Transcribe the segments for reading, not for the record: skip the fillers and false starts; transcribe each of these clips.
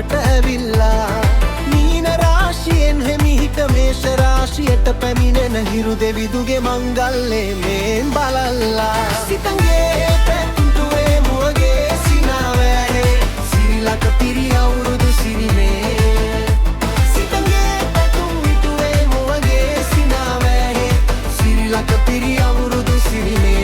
මට ඇවිල්ලා මීන රාශියෙන් හිමිහිට මේෂ රාශියට පැමිණෙන හිරු දෙවිදුගේ මංගල්ලේ මේන් බලල්ලා සිතගේ පැතුටුවේ මුවගේ සිනාවැහේ සිරිලක පිරි අවුරුදු සිරිමේ සිතගේ පැතුටුවේ මුවගේ සිනාවැහේ සිරිලක පිරි අවුරුදු සිරිමේ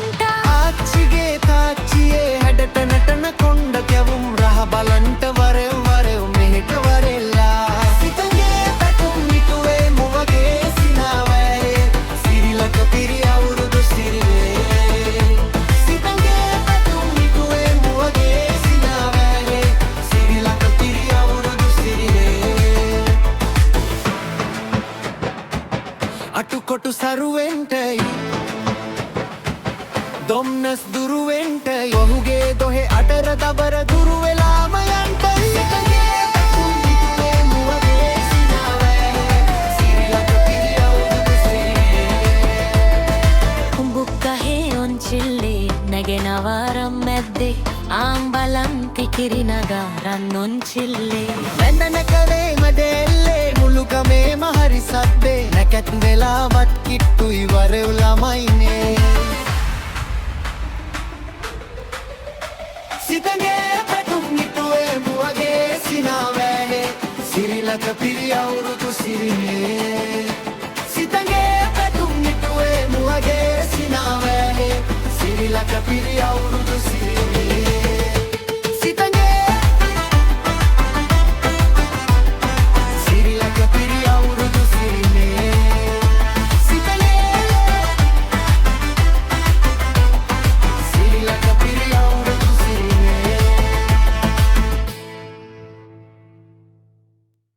ආච්චිගේ තාච්චියේ හැඩට නටන කොණ්ඩ කැවුම් රහ බලන්ට වරෙව් වරෙව් මෙහෙට වරෙල්ලා සිතගේ පැතුම් මිටුවේ මුවගේ සිනාවැහේ සිරිලක පිරි අවුරුදු සිරිවේ සිතගේ පැතුම් මිටුවේ මුවගේ සිනාවැහේ සිරිලක පිරි අවුරුදු සිරිවේ අටුකොටු සරුවෙන්ටයි දොම්නස් දුරුවෙන්ටයි ඔහුගේ දොහෙ අටර දබර දුරු වෙලාම යන්ටයි සිතගේ පැතුම් මිටුවේ මුවගේ සිනාවැහේ සිරිලක පිරි අවුරුදු සිරිවේ කුඹුක්ගහේ ඔන්චිල්ලේ නැගෙනවා රම් මැද්දේ ආම්බලම් පිකිරි නගා රන් ඔන්චිල්ලේ වැඳන කලේ මඩෙල්ලේ මුළු ගමේම හරි සද්දේ නැකැත් වෙලාවත් කිට්ටුයි වරෙව් ළමයිනේ සිතගේ පැතුම් මිටුවේ මුවගේ සිනාවැහේ සිරිලක පිරි අවුරුදු සිරිමේ